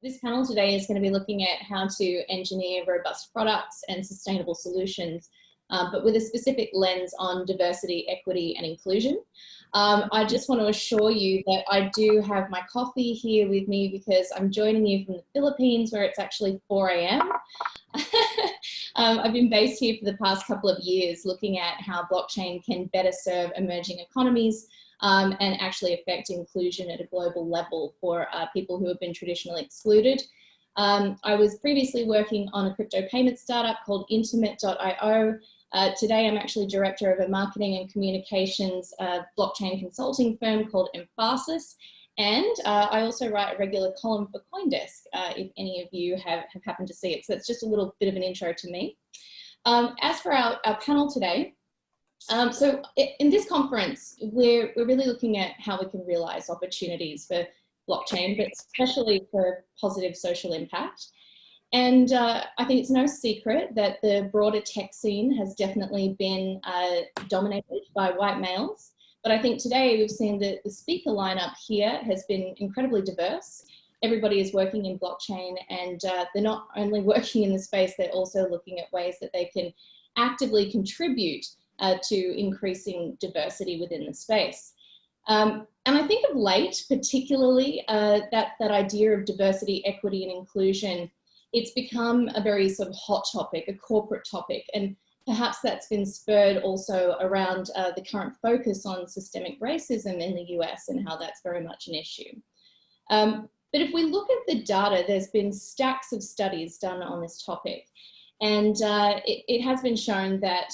This panel today is going to be looking at how to engineer robust products and sustainable solutions, but with a specific lens on diversity, equity, and inclusion. I just want to assure you that I do have my coffee here with me because I'm joining you from the Philippines, where it's actually 4 a.m. I've been based here for the past couple of years looking at how blockchain can better serve emerging economies and actually affect inclusion at a global level for people who have been traditionally excluded. I was previously working on a crypto payment startup called Intimate.io. Today I'm actually director of a marketing and communications blockchain consulting firm called Emphasis. And I also write a regular column for CoinDesk, if any of you have happened to see it. So that's just a little bit of an intro to me. As for our panel today, so in this conference, we're really looking at how we can realize opportunities for blockchain, but especially for positive social impact. And I think it's no secret that the broader tech scene has definitely been dominated by white males. But I think today we've seen that the speaker lineup here has been incredibly diverse. Everybody is working in blockchain, and they're not only working in the space, they're also looking at ways that they can actively contribute to increasing diversity within the space. And I think of late, particularly that idea of diversity, equity, and inclusion, it's become a very sort of hot topic, a corporate topic. And perhaps that's been spurred also around the current focus on systemic racism in the US and how that's very much an issue. But if we look at the data, there's been stacks of studies done on this topic. And it has been shown that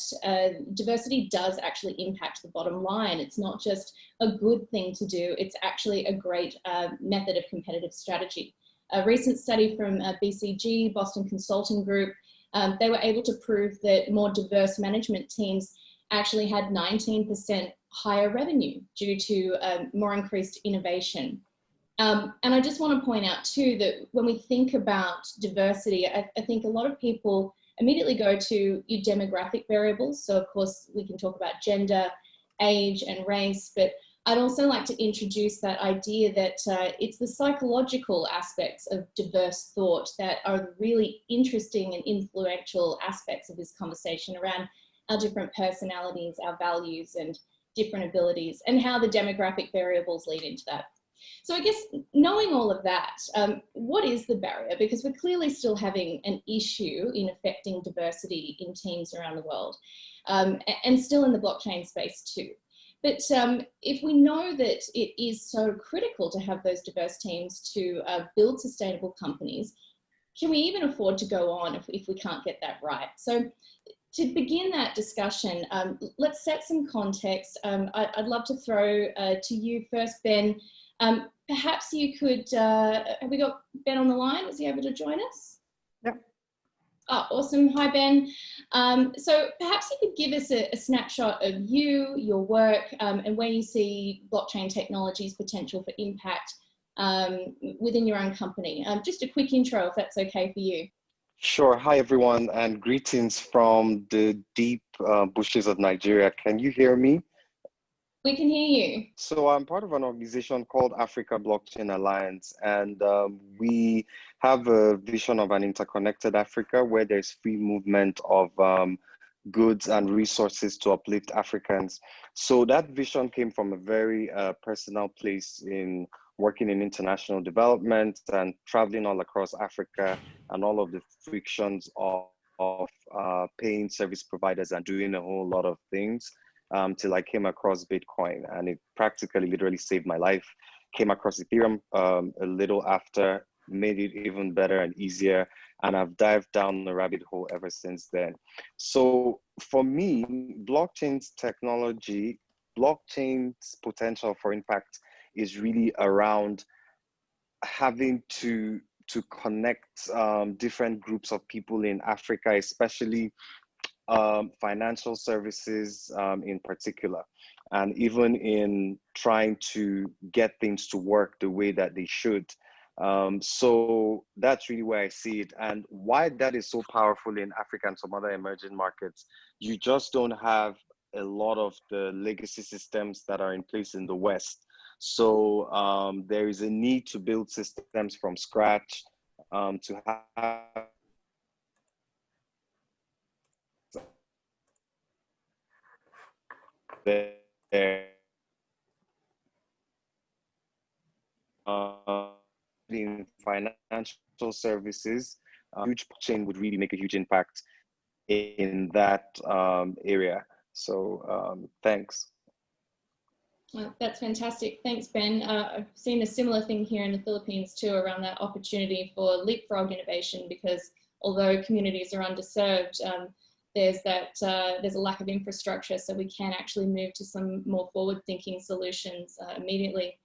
diversity does actually impact the bottom line. It's not just a good thing to do, it's actually a great method of competitive strategy. A recent study from BCG, Boston Consulting Group, they were able to prove that more diverse management teams actually had 19% higher revenue due to more increased innovation. And I just want to point out too that when we think about diversity, I think a lot of people immediately go to your demographic variables. So of course we can talk about gender, age, and race, but I'd also like to introduce that idea that it's the psychological aspects of diverse thought that are really interesting and influential aspects of this conversation around our different personalities, our values, and different abilities, and how the demographic variables lead into that. So I guess knowing all of that, what is the barrier? Because we're clearly still having an issue in affecting diversity in teams around the world, and still in the blockchain space too. But if we know that it is so critical to have those diverse teams to build sustainable companies, can we even afford to go on if we can't get that right? So to begin that discussion, let's set some context. I'd love to throw to you first, Ben. Perhaps you could, have we got Ben on the line? Is he able to join us? Yep. Oh, awesome. Hi, Ben. So perhaps you could give us a snapshot of you, your work, and where you see blockchain technology's potential for impact within your own company. Just a quick intro, if that's okay for you. Sure. Hi, everyone, and greetings from the deep bushes of Nigeria. Can you hear me? We can hear you. So I'm part of an organization called Africa Blockchain Alliance, and we have a vision of an interconnected Africa where there's free movement of goods and resources to uplift Africans. So that vision came from a very personal place in working in international development and traveling all across Africa and all of the frictions of paying service providers and doing a whole lot of things. Till I came across Bitcoin, and it practically literally saved my life. Came across Ethereum a little after, made it even better and easier, and I've dived down the rabbit hole ever since then. So for me, blockchain's technology, blockchain's potential for impact is really around having to connect different groups of people in Africa, especially financial services in particular, and even in trying to get things to work the way that they should. So that's really where I see it, and why that is so powerful in Africa and some other emerging markets. You just don't have a lot of the legacy systems that are in place in the West. So there is a need to build systems from scratch to have their in financial services, huge chain would really make a huge impact in that area. So thanks. That's fantastic. Thanks, Ben. I've seen a similar thing here in the Philippines too, around that opportunity for leapfrog innovation, because although communities are underserved, there's a lack of infrastructure, so we can actually move to some more forward-thinking solutions immediately.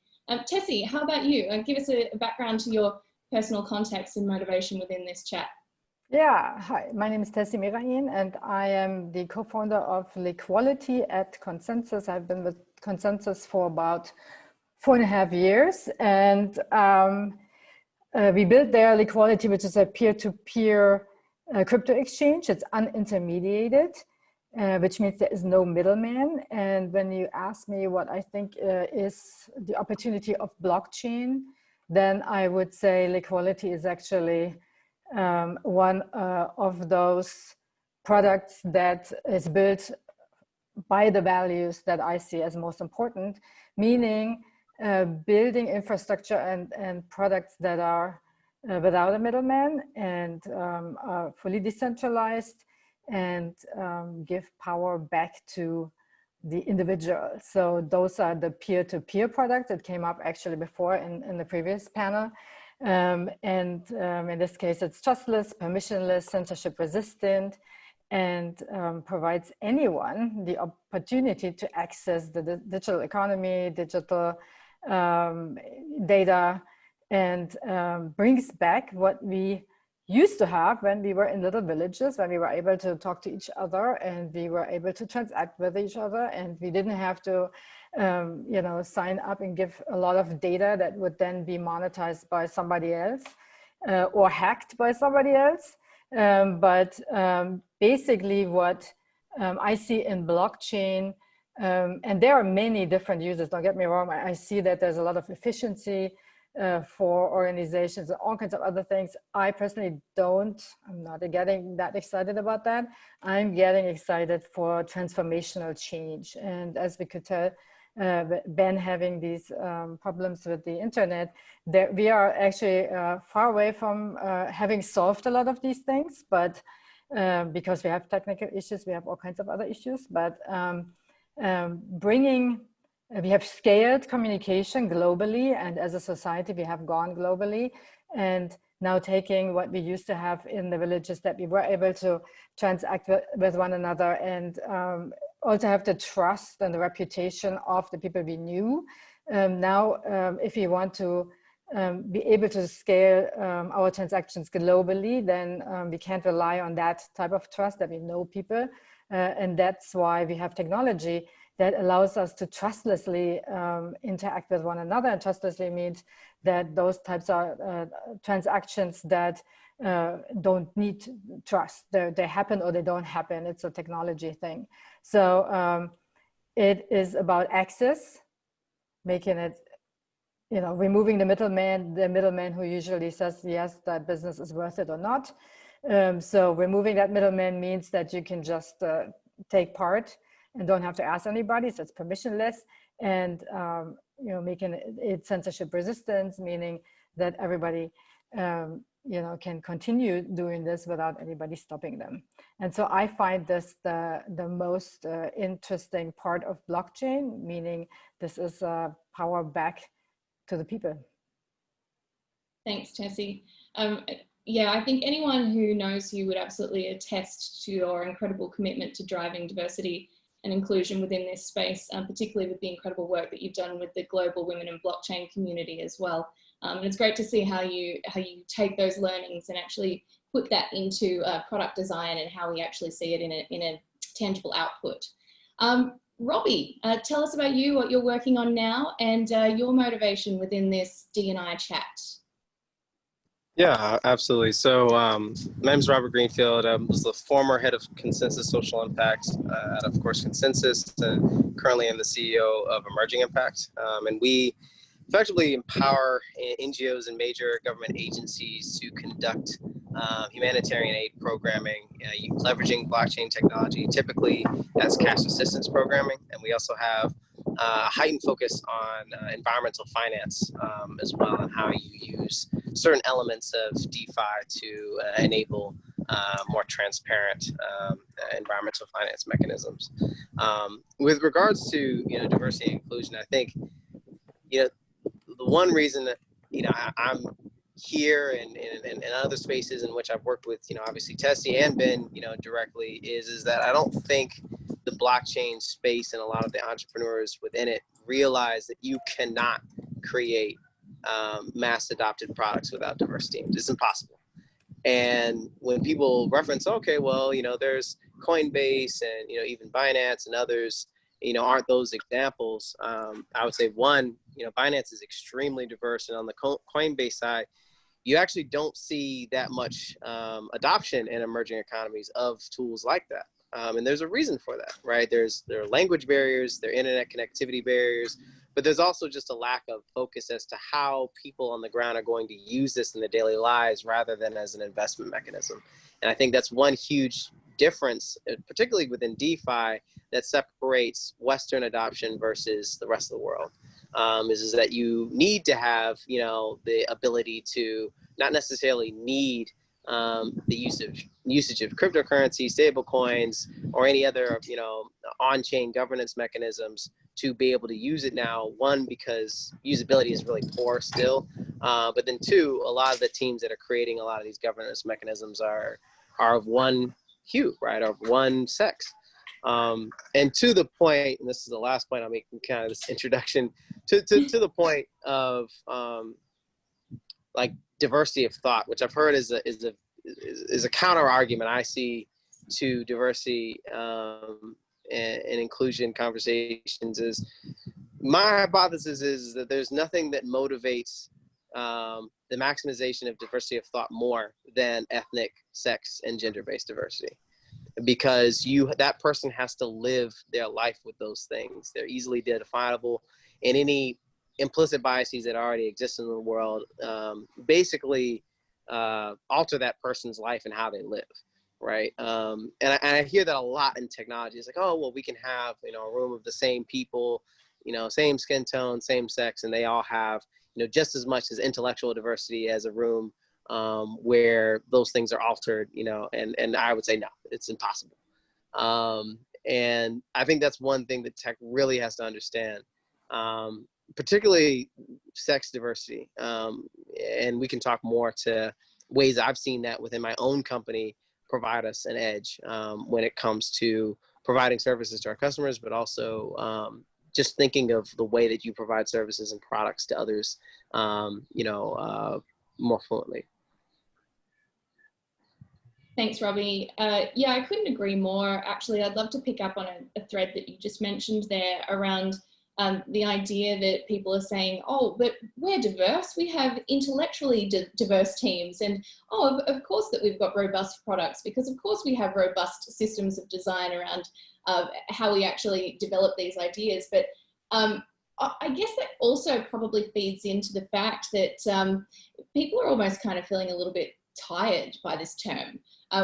Tessie, how about you? Give us a background to your personal context and motivation within this chat. Yeah, hi, my name is Tessie Merain, and I am the co-founder of Liquality at Consensus. I've been with Consensus for about 4.5 years, and we built there Liquality, which is a peer-to-peer crypto exchange. It's unintermediated, which means there is no middleman. And when you ask me what I think is the opportunity of blockchain, then I would say Liquality is actually one of those products that is built by the values that I see as most important, meaning building infrastructure and products that are without a middleman and are fully decentralized and give power back to the individual. So those are the peer-to-peer products that came up actually before in the previous panel. In this case, it's trustless, permissionless, censorship resistant, and provides anyone the opportunity to access the digital economy, digital data, and brings back what we used to have when we were in little villages, when we were able to talk to each other and we were able to transact with each other, and we didn't have to sign up and give a lot of data that would then be monetized by somebody else or hacked by somebody else. Basically what I see in blockchain, and there are many different uses, don't get me wrong, I see that there's a lot of efficiency for organizations and all kinds of other things. I personally I'm not getting that excited about that. I'm getting excited for transformational change. And as we could tell, Ben having these problems with the internet, that we are actually far away from having solved a lot of these things, but because we have technical issues, we have all kinds of other issues, but we have scaled communication globally, and as a society, we have gone globally, and now taking what we used to have in the villages that we were able to transact with one another, and also have the trust and the reputation of the people we knew. Now, if we want to be able to scale our transactions globally, then we can't rely on that type of trust that we know people. And that's why we have technology that allows us to trustlessly interact with one another. And trustlessly means that those types of transactions that don't need trust. They happen or they don't happen. It's a technology thing. So it is about access, making it, removing the middleman who usually says, yes, that business is worth it or not. So removing that middleman means that you can just take part and don't have to ask anybody, so it's permissionless, and making it censorship resistance, meaning that everybody can continue doing this without anybody stopping them. And so I find this the most interesting part of blockchain, meaning this is power back to the people. Thanks, Tessie. Yeah, I think anyone who knows you would absolutely attest to your incredible commitment to driving diversity and inclusion within this space, particularly with the incredible work that you've done with the global women in blockchain community as well. And it's great to see how you take those learnings and actually put that into product design and how we actually see it in a tangible output. Robbie, tell us about you, what you're working on now, and your motivation within this D&I chat. Yeah, absolutely. So my name is Robert Greenfield. I was the former head of Consensus Social Impact at, of course, Consensus, and currently I'm the CEO of Emerging Impact. And we effectively empower NGOs and major government agencies to conduct humanitarian aid programming, leveraging blockchain technology. Typically, that's cash assistance programming, and we also have a heightened focus on environmental finance as well, and how you use certain elements of DeFi to enable more transparent environmental finance mechanisms. With regards to diversity and inclusion, I think the one reason that I'm here and other spaces in which I've worked with obviously Tessie and Ben directly is that I don't think the blockchain space and a lot of the entrepreneurs within it realize that you cannot create mass adopted products without diverse teams. It's impossible. And when people reference, okay, well, there's Coinbase and even Binance and others, aren't those examples? I would say one, Binance is extremely diverse, and on the Coinbase side, you actually don't see that much adoption in emerging economies of tools like that. And there's a reason for that, right? There are language barriers, there are internet connectivity barriers, but there's also just a lack of focus as to how people on the ground are going to use this in their daily lives rather than as an investment mechanism. And I think that's one huge difference, particularly within DeFi, that separates Western adoption versus the rest of the world. Is that you need to have, the ability to not necessarily need the usage of cryptocurrency, stable coins, or any other, on-chain governance mechanisms to be able to use it now. One, because usability is really poor still, but then two, a lot of the teams that are creating a lot of these governance mechanisms are of one hue, right, of one sex. And to the point, and this is the last point I'll make in kind of this introduction, to the point of like diversity of thought, which I've heard is a counter argument I see to diversity and inclusion conversations. Is my hypothesis is that there's nothing that motivates the maximization of diversity of thought more than ethnic, sex, and gender-based diversity. Because that person has to live their life with those things. They're easily definable, and any implicit biases that already exist in the world basically alter that person's life and how they live, right? And I hear that a lot in technology. It's like, oh, well, we can have a room of the same people, same skin tone, same sex, and they all have just as much as intellectual diversity as a room where those things are altered, and I would say, no, it's impossible. And I think that's one thing that tech really has to understand, particularly sex diversity. And we can talk more to ways I've seen that within my own company provide us an edge when it comes to providing services to our customers, but also just thinking of the way that you provide services and products to others, more fluently. Thanks, Robbie. Yeah, I couldn't agree more. Actually, I'd love to pick up on a thread that you just mentioned there around the idea that people are saying, oh, but we're diverse. We have intellectually diverse teams. And, oh, of course that we've got robust products, because of course we have robust systems of design around how we actually develop these ideas. But I guess that also probably feeds into the fact that people are almost kind of feeling a little bit tired by this term.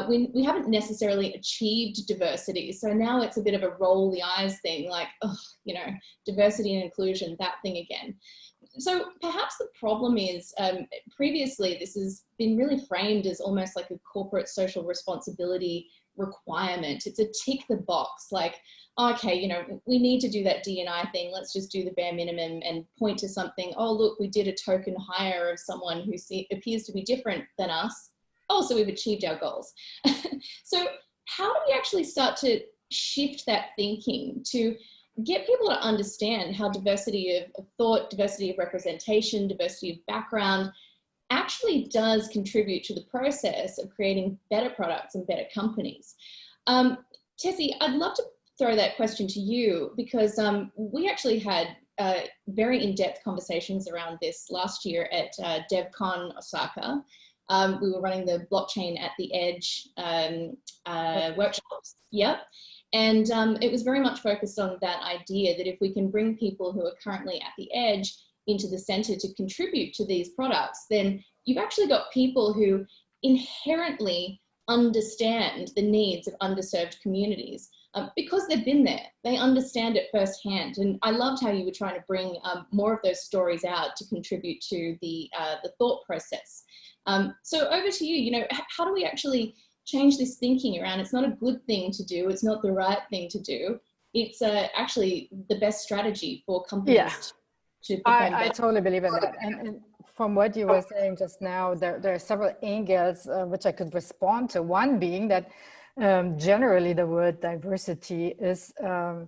We haven't necessarily achieved diversity. So now it's a bit of a roll the eyes thing, like, oh, diversity and inclusion, that thing again. So perhaps the problem is previously this has been really framed as almost like a corporate social responsibility requirement. It's a tick the box, like, okay, we need to do that D&I thing. Let's just do the bare minimum and point to something. Oh, look, we did a token hire of someone who appears to be different than us. Oh, so we've achieved our goals. So how do we actually start to shift that thinking to get people to understand how diversity of thought, diversity of representation, diversity of background actually does contribute to the process of creating better products and better companies? Tessie, I'd love to throw that question to you, because we actually had very in-depth conversations around this last year at DevCon Osaka. We were running the Blockchain at the Edge workshops. Yep. And it was very much focused on that idea that if we can bring people who are currently at the edge into the center to contribute to these products, then you've actually got people who inherently understand the needs of underserved communities because they've been there. They understand it firsthand. And I loved how you were trying to bring more of those stories out to contribute to the thought process. So over to you, you know, how do we actually change this thinking around it's not a good thing to do, it's not the right thing to do, it's actually the best strategy for companies to perform I better? totally believe in that. And from what you were saying just now, there are several angles which I could respond to. One being that generally the word diversity is so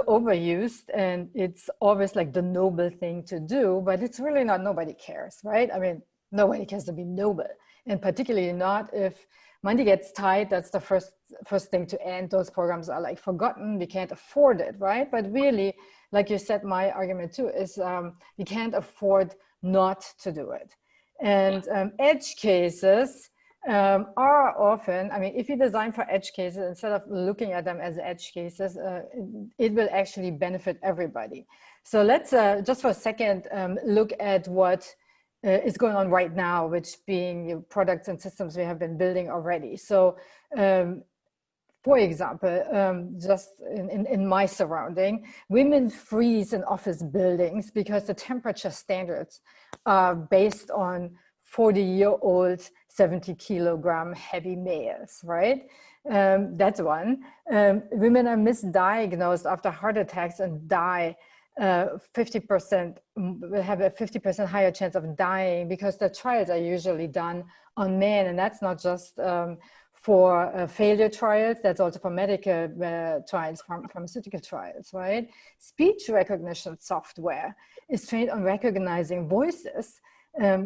overused, and it's always like the noble thing to do, but it's really not. Nobody cares, right? I mean, nobody cares to be noble, and particularly not if money gets tight. That's the first thing to end. Those programs are like forgotten. We can't afford it, right? But really, like you said, my argument too is we can't afford not to do it. And edge cases are often, I mean, if you design for edge cases, instead of looking at them as edge cases, it will actually benefit everybody. So let's just for a second look at what is going on right now, which being products and systems we have been building already. So for example, just in my surrounding, women freeze in office buildings because the temperature standards are based on 40-year-old, 70-kilogram heavy males, right? That's one. Women are misdiagnosed after heart attacks and die 50%, will have a 50% higher chance of dying because the trials are usually done on men. And that's not just for failure trials, that's also for medical trials, pharmaceutical trials, right? Speech recognition software is trained on recognizing voices.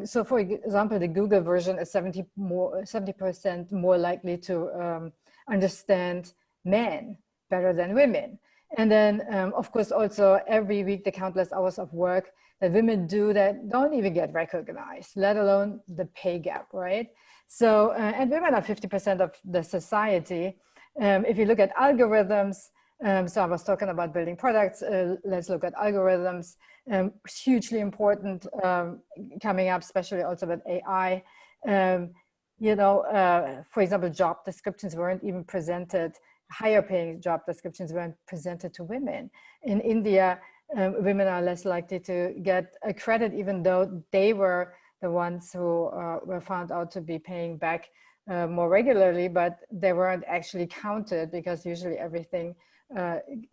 So for example, the Google version is 70% more likely to understand men better than women. And then, of course, also every week, the countless hours of work that women do that don't even get recognized, let alone the pay gap, right? So, and women are 50% of the society. If you look at algorithms, so I was talking about building products, let's look at algorithms, hugely important coming up, especially also with AI. You know, for example, job descriptions weren't even presented, higher paying job descriptions weren't presented to women. In India, women are less likely to get a credit, even though they were the ones who were found out to be paying back more regularly, but they weren't actually counted because usually everything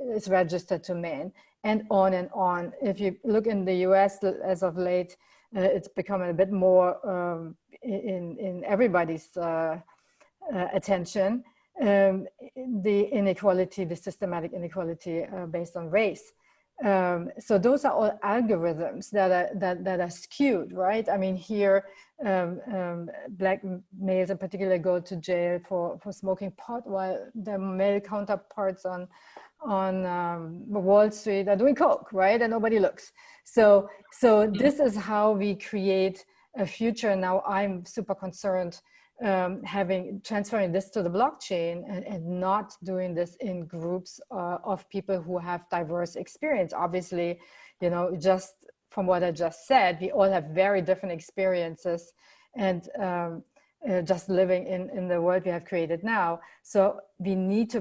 is registered to men, and on and on. If you look in the US as of late, it's becoming a bit more in everybody's attention. The inequality, the systematic inequality based on race. So those are all algorithms that are skewed, right? I mean, here, Black males in particular go to jail for smoking pot, while their male counterparts on Wall Street are doing coke, right? And nobody looks. So this is how we create a future. Now I'm super concerned transferring this to the blockchain and not doing this in groups of people who have diverse experience. Obviously, you know, just from what I just said, we all have very different experiences and just living in the world we have created now. So we need to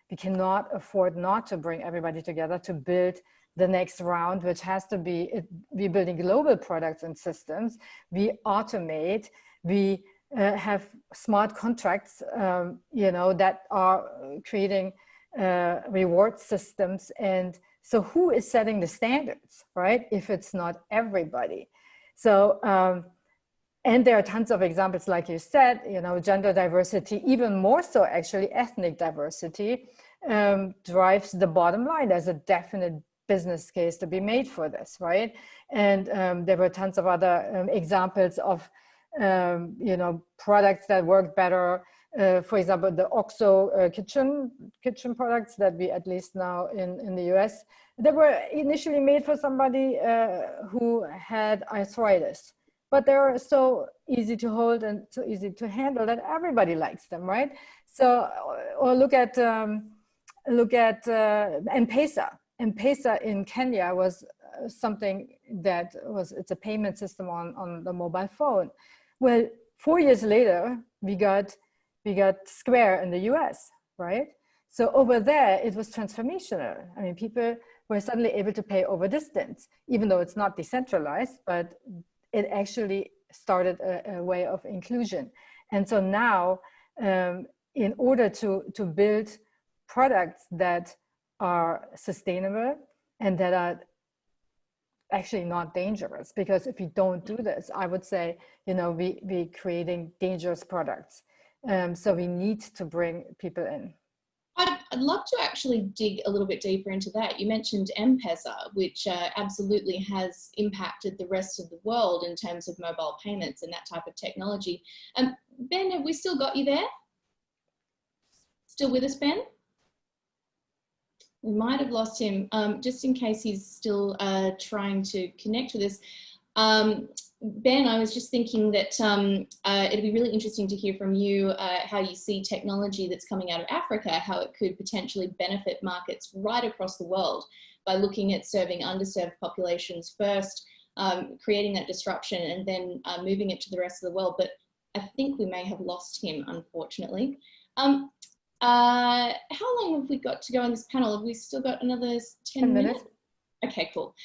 we cannot afford not to bring everybody together to build the next round, which has to be, we're building global products and systems. We automate, we have smart contracts, you know, that are creating reward systems. And so who is setting the standards, right? If it's not everybody. So, and there are tons of examples, like you said, you know, gender diversity, even more so actually ethnic diversity drives the bottom line. There's a definite business case to be made for this, right? And there were tons of other examples of you know, products that work better. For example, the OXO kitchen products that we, at least now in the US, they were initially made for somebody who had arthritis, but they're so easy to hold and so easy to handle that everybody likes them, right? So, or look at M-Pesa. M-Pesa in Kenya was something that it's a payment system on the mobile phone. Well, 4 years later, we got Square in the US, right? So over there, it was transformational. I mean, people were suddenly able to pay over distance, even though it's not decentralized, but it actually started a way of inclusion. And so now, in order to build products that are sustainable and that are actually not dangerous, because if we don't do this, I would say, we're creating dangerous products. So we need to bring people in. I'd love to actually dig a little bit deeper into that. You mentioned M-Pesa, which absolutely has impacted the rest of the world in terms of mobile payments and that type of technology. Ben, have we still got you there? Still with us, Ben? We might have lost him, just in case he's still trying to connect with us. Ben, I was just thinking that it'd be really interesting to hear from you how you see technology that's coming out of Africa, how it could potentially benefit markets right across the world by looking at serving underserved populations first, creating that disruption, and then moving it to the rest of the world. But I think we may have lost him, unfortunately. How long have we got to go on this panel? Have we still got another 10 minutes? Okay, cool.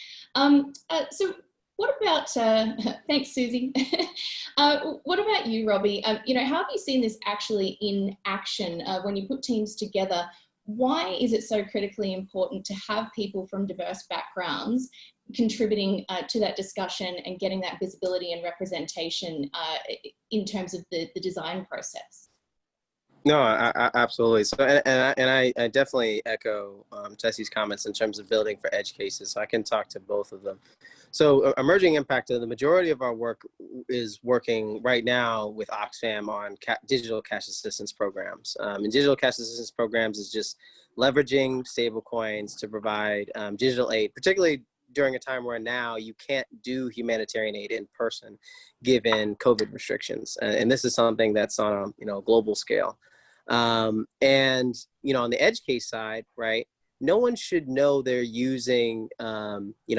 So what about, thanks, Susie. What about you, Robbie? How have you seen this actually in action when you put teams together? Why is it so critically important to have people from diverse backgrounds contributing to that discussion and getting that visibility and representation in terms of the design process? No, I absolutely. So, and I definitely echo Tessie's comments in terms of building for edge cases. So I can talk to both of them. So emerging impact, the majority of our work is working right now with Oxfam on digital cash assistance programs. And digital cash assistance programs is just leveraging stable coins to provide digital aid, particularly during a time where now you can't do humanitarian aid in person, given COVID restrictions. And this is something that's on a global scale. And, on the edge case side, right, no one should know they're using,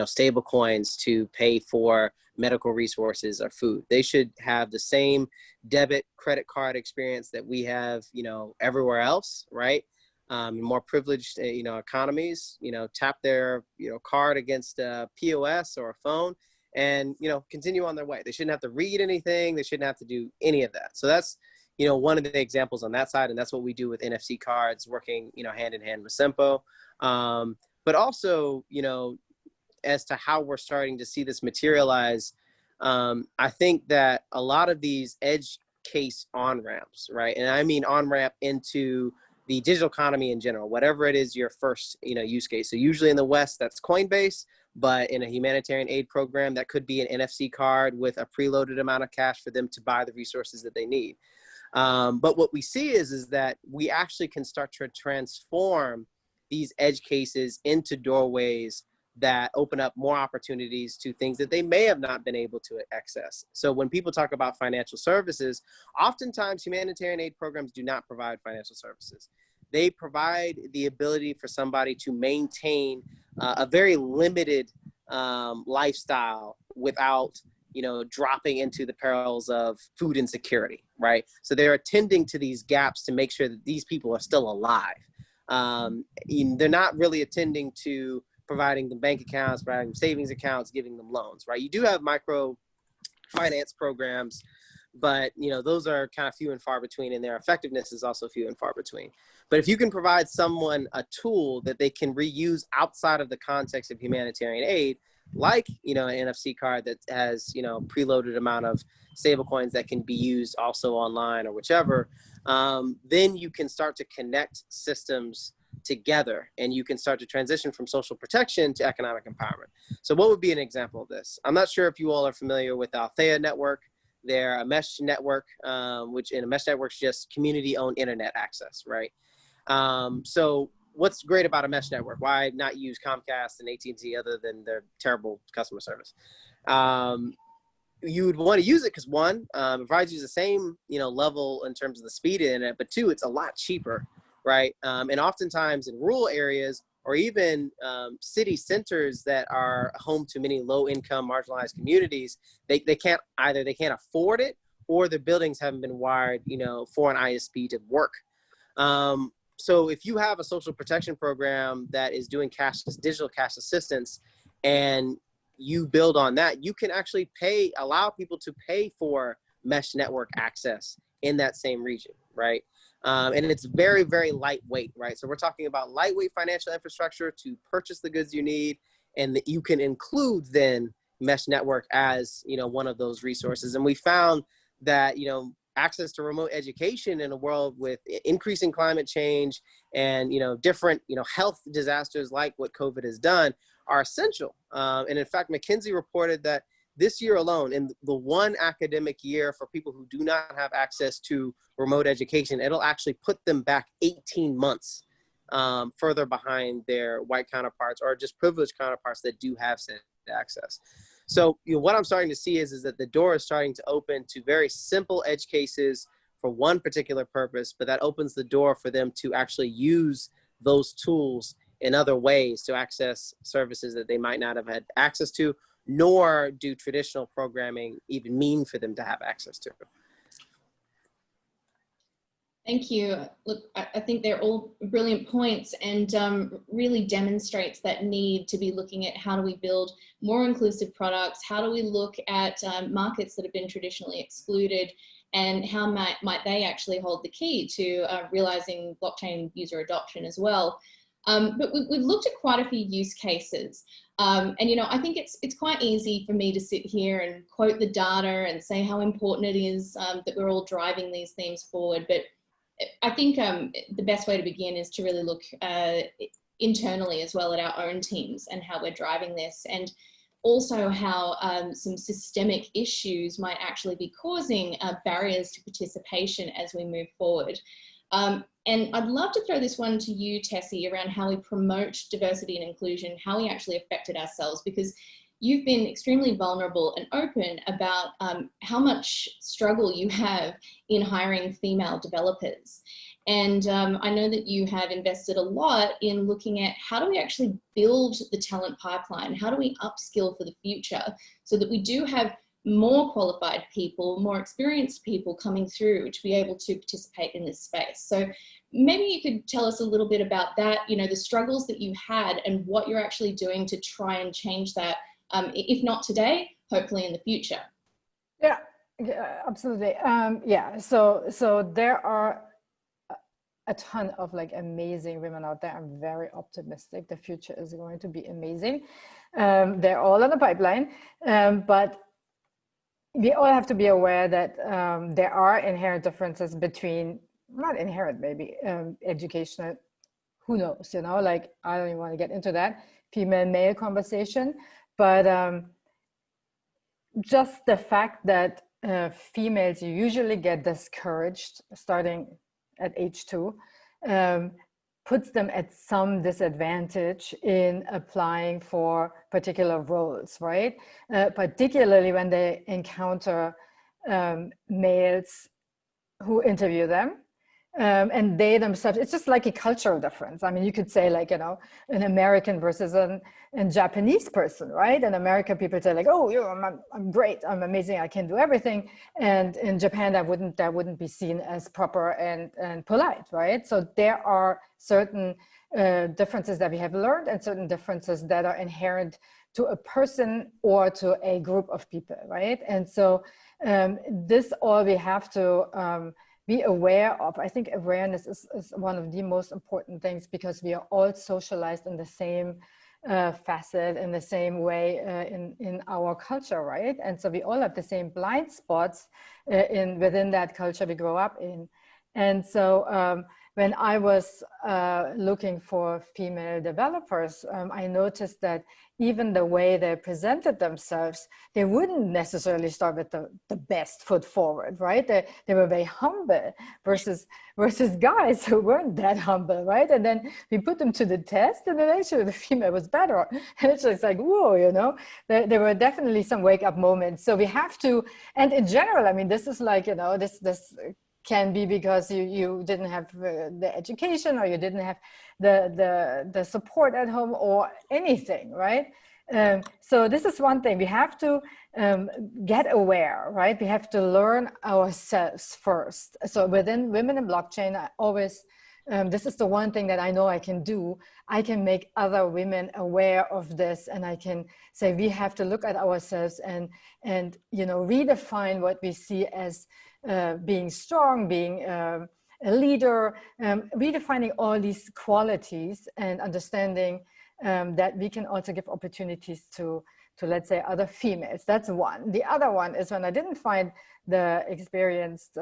stable coins to pay for medical resources or food. They should have the same debit credit card experience that we have, everywhere else, right? More privileged, economies, tap their, card against a POS or a phone and, continue on their way. They shouldn't have to read anything. They shouldn't have to do any of that. So that's, one of the examples on that side. And that's what we do with NFC cards, working, hand in hand with Sempo. But also, as to how we're starting to see this materialize, I think that a lot of these edge case on-ramps, right? And I mean on-ramp into the digital economy in general, whatever it is your first, use case. So usually in the West, that's Coinbase, but in a humanitarian aid program, that could be an NFC card with a preloaded amount of cash for them to buy the resources that they need. But what we see is that we actually can start to transform these edge cases into doorways that open up more opportunities to things that they may have not been able to access. So when people talk about financial services, oftentimes humanitarian aid programs do not provide financial services. They provide the ability for somebody to maintain a very limited lifestyle without dropping into the perils of food insecurity, right? So they're attending to these gaps to make sure that these people are still alive. They're not really attending to providing them bank accounts, providing them savings accounts, giving them loans, right? You do have micro finance programs, but those are kind of few and far between, and their effectiveness is also few and far between. But if you can provide someone a tool that they can reuse outside of the context of humanitarian aid, like an NFC card that has preloaded amount of stable coins that can be used also online or whichever, then you can start to connect systems together and you can start to transition from social protection to economic empowerment. So what would be an example of this? I'm not sure if you all are familiar with Althea Network. They're a mesh network, which in a mesh network is just community-owned internet access, right? So what's great about a mesh network? Why not use Comcast and AT&T other than their terrible customer service? You would want to use it because one, it provides you the same level in terms of the speed in it, but two, it's a lot cheaper, right? And oftentimes in rural areas, or even city centers that are home to many low-income, marginalized communities, they can't afford it, or their buildings haven't been wired, for an ISP to work. So if you have a social protection program that is doing digital cash assistance, and you build on that, you can actually allow people to pay for mesh network access in that same region, right? And it's very, very lightweight, right? So we're talking about lightweight financial infrastructure to purchase the goods you need, and that you can include then mesh network as, one of those resources. And we found that, access to remote education in a world with increasing climate change and, different, health disasters like what COVID has done are essential. And in fact, McKinsey reported that this year alone, in the one academic year for people who do not have access to remote education, it'll actually put them back 18 months further behind their white counterparts or just privileged counterparts that do have said access. So what I'm starting to see is that the door is starting to open to very simple edge cases for one particular purpose, but that opens the door for them to actually use those tools in other ways to access services that they might not have had access to, nor do traditional programming even mean for them to have access to. Thank you. Look, I think they're all brilliant points, and really demonstrates that need to be looking at how do we build more inclusive products, how do we look at markets that have been traditionally excluded, and how might they actually hold the key to realizing blockchain user adoption as well. But we've looked at quite a few use cases. And, I think it's quite easy for me to sit here and quote the data and say how important it is that we're all driving these themes forward. But I think the best way to begin is to really look internally as well at our own teams and how we're driving this, and also how some systemic issues might actually be causing barriers to participation as we move forward. And I'd love to throw this one to you, Tessie, around how we promote diversity and inclusion, how we actually affected ourselves, because you've been extremely vulnerable and open about how much struggle you have in hiring female developers. And I know that you have invested a lot in looking at how do we actually build the talent pipeline? How do we upskill for the future so that we do have more qualified people, more experienced people coming through to be able to participate in this space? So maybe you could tell us a little bit about that, the struggles that you had and what you're actually doing to try and change that, if not today, hopefully in the future. Yeah, absolutely. So there are a ton of amazing women out there. I'm very optimistic. The future is going to be amazing. They're all in the pipeline, but we all have to be aware that there are inherent differences between, not inherent, maybe educational, who knows, I don't even want to get into that female-male conversation, but just the fact that females usually get discouraged starting at age 2 puts them at some disadvantage in applying for particular roles, right? Particularly when they encounter males who interview them. And they themselves, it's just like a cultural difference. I mean, you could say an American versus a Japanese person, right? In America, people say oh, I'm great, I'm amazing, I can do everything. And in Japan, that wouldn't be seen as proper and polite, right? So there are certain differences that we have learned and certain differences that are inherent to a person or to a group of people, right? And so this all we have to be aware of. I think awareness is one of the most important things, because we are all socialized in the same facet, in the same way in our culture, right? And so we all have the same blind spots within that culture we grow up in. And so when I was looking for female developers, I noticed that even the way they presented themselves, they wouldn't necessarily start with the best foot forward, right? They were very humble versus guys who weren't that humble, right? And then we put them to the test, and then actually the female was better. And it's just whoa, there were definitely some wake up moments. So we have to, and in general, I mean, this is this can be because you didn't have the education, or you didn't have the support at home, or anything, right? So this is one thing. We have to get aware, right? We have to learn ourselves first. So within Women in Blockchain, I always, this is the one thing that I know I can do. I can make other women aware of this, and I can say we have to look at ourselves and redefine what we see as being strong, being a leader, redefining all these qualities and understanding that we can also give opportunities to let's say other females. That's one. The other one is when I didn't find the experienced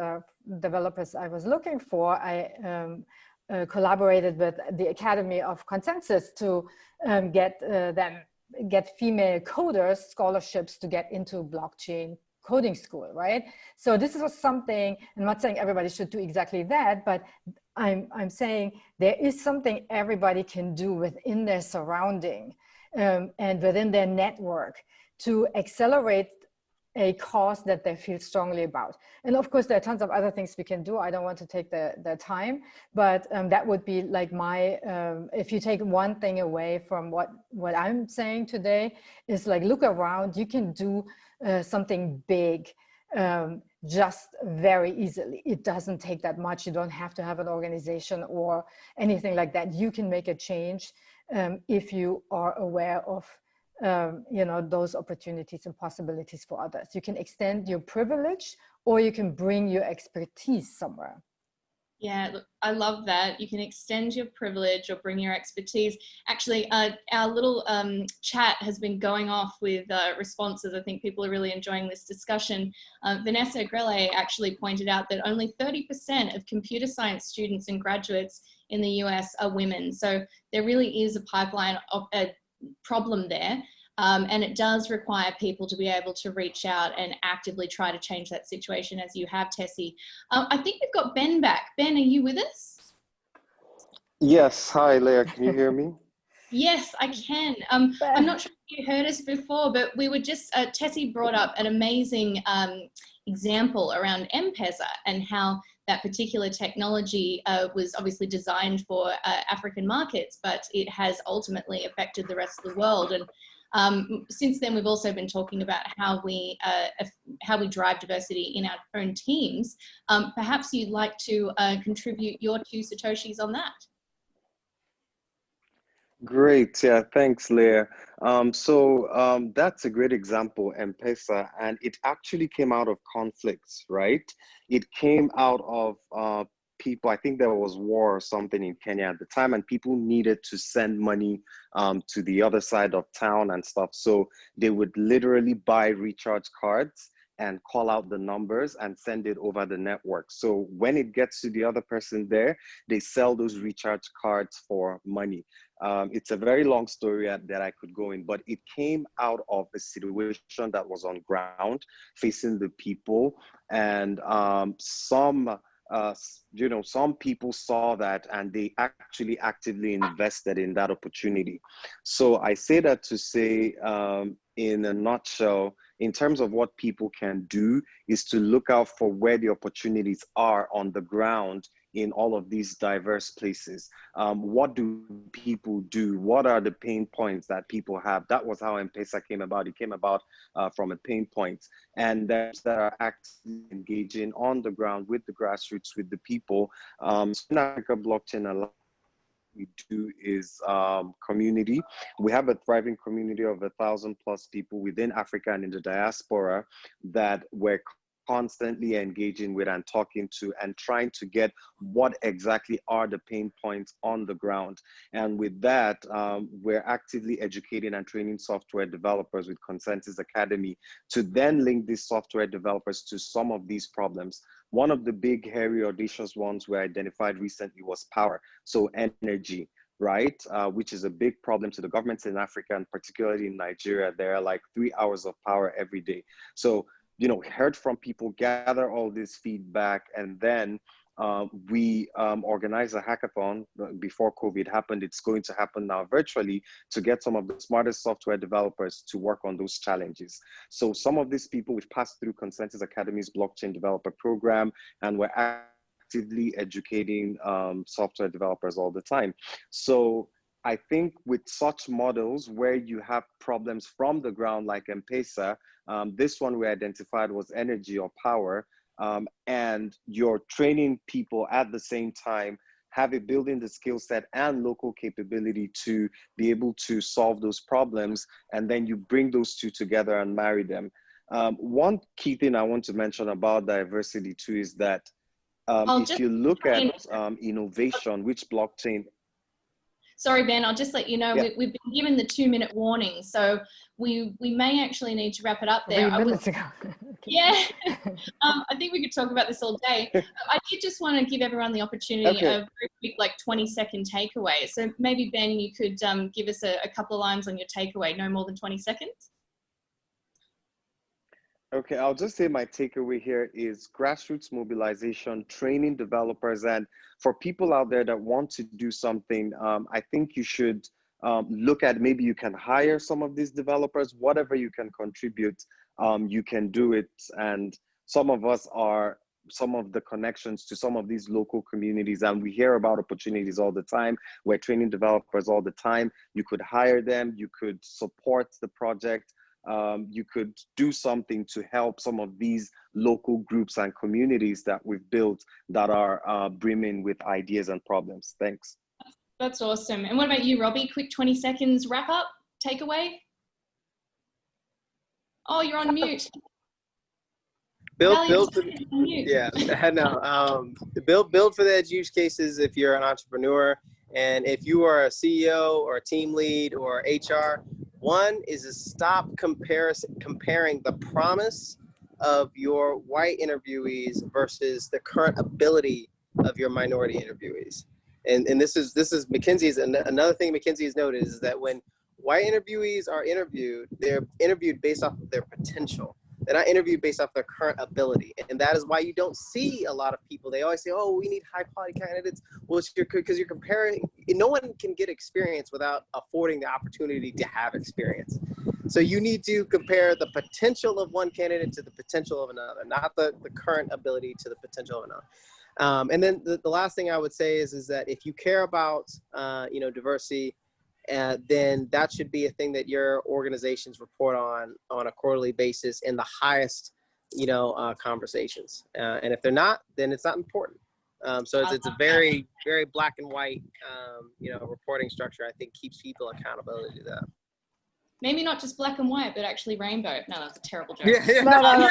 developers I was looking for, I collaborated with the Academy of Consensus to get female coders scholarships to get into blockchain coding school, right? So this was something, I'm not saying everybody should do exactly that, but I'm saying there is something everybody can do within their surrounding and within their network to accelerate a cause that they feel strongly about. And of course, there are tons of other things we can do. I don't want to take the time, but that would be like my, if you take one thing away from what I'm saying today, is like, look around, you can do something big just very easily. It doesn't take that much. You don't have to have an organization or anything like that. You can make a change if you are aware of those opportunities and possibilities for others. You can extend your privilege, or you can bring your expertise somewhere. Yeah, look, I love that. You can extend your privilege or bring your expertise. Actually, our little chat has been going off with responses. I think people are really enjoying this discussion. Vanessa Grelle actually pointed out that only 30% of computer science students and graduates in the US are women. So there really is a pipeline of a problem there. And it does require people to be able to reach out and actively try to change that situation, as you have, Tessie. I think we've got Ben back. Ben, are you with us? Yes. Hi, Leah. Can you hear me? Yes, I can. I'm not sure if you heard us before, but we were just, Tessie brought up an amazing example around M-Pesa and how that particular technology was obviously designed for African markets, but it has ultimately affected the rest of the world. And since then, we've also been talking about how we drive diversity in our own teams. Perhaps you'd like to contribute your 2 Satoshis on that. Great. Yeah, thanks, Leah. That's a great example, M-Pesa, and it actually came out of conflicts, right? It came out of people, I think there was war or something in Kenya at the time, and people needed to send money to the other side of town and stuff. So they would literally buy recharge cards and call out the numbers and send it over the network. So when it gets to the other person there, they sell those recharge cards for money. It's a very long story that I could go in, but it came out of a situation that was on ground facing the people, and some people saw that and they actually actively invested in that opportunity. So I say that to say, in a nutshell, in terms of what people can do, is to look out for where the opportunities are on the ground in all of these diverse places. What do people do? What are the pain points that people have? That was how M-Pesa came about. It came about from a pain point. And those that are actively engaging on the ground with the grassroots, with the people. So in Africa Blockchain Alliance, we do is community. We have a thriving community of 1,000+ people within Africa and in the diaspora that we're constantly engaging with and talking to and trying to get what exactly are the pain points on the ground. And with that, we're actively educating and training software developers with Consensus Academy to then link these software developers to some of these problems. One of the big, hairy, audacious ones we identified recently was power, so energy, right? Which is a big problem to the governments in Africa, and particularly in Nigeria. There are like 3 hours of power every day. So, heard from people, gather all this feedback, and then we organized a hackathon before COVID happened. It's going to happen now virtually, to get some of the smartest software developers to work on those challenges. So some of these people, we've passed through Consensus Academy's blockchain developer program, and we're actively educating software developers all the time. So I think with such models where you have problems from the ground like M-Pesa, this one we identified was energy or power, and you're training people at the same time, building the skill set and local capability to be able to solve those problems, and then you bring those two together and marry them. One key thing I want to mention about diversity too is that if you look at innovation, which blockchain... Sorry, Ben, I'll just let you know, Yeah. we've been given the 2-minute warning, so we may actually need to wrap it up there. 3 minutes ago. Yeah, I think we could talk about this all day. I did just want to give everyone the opportunity of a very quick, like 20-second takeaway. So maybe, Ben, you could give us a couple of lines on your takeaway, no more than 20 seconds. Okay, I'll just say my takeaway here is grassroots mobilization, training developers, and for people out there that want to do something, I think you should look at, maybe you can hire some of these developers, whatever you can contribute, you can do it. And some of us are some of the connections to some of these local communities, and we hear about opportunities all the time. We're training developers all the time. You could hire them, you could support the project. You could do something to help some of these local groups and communities that we've built that are brimming with ideas and problems. Thanks. That's awesome. And what about you, Robbie? Quick 20 seconds wrap up, takeaway? Oh, you're on mute. Build for the edge use cases if you're an entrepreneur, and if you are a CEO or a team lead or HR. One is to stop comparing the promise of your white interviewees versus the current ability of your minority interviewees. And this is McKinsey's, and another thing McKinsey has noted is that when white interviewees are interviewed, they're interviewed based off of their potential. They're not interviewed based off their current ability. And that is why you don't see a lot of people. They always say, oh, we need high quality candidates. Well, it's because you're comparing. No one can get experience without affording the opportunity to have experience. So you need to compare the potential of one candidate to the potential of another, not the current ability to the potential of another. And then the last thing I would say is that if you care about diversity, then that should be a thing that your organizations report on a quarterly basis in the highest, conversations. And if they're not, then it's not important. So it's a very, very black and white, reporting structure. I think keeps people accountability to that. Maybe not just black and white, but actually rainbow. No, that's a terrible joke. No.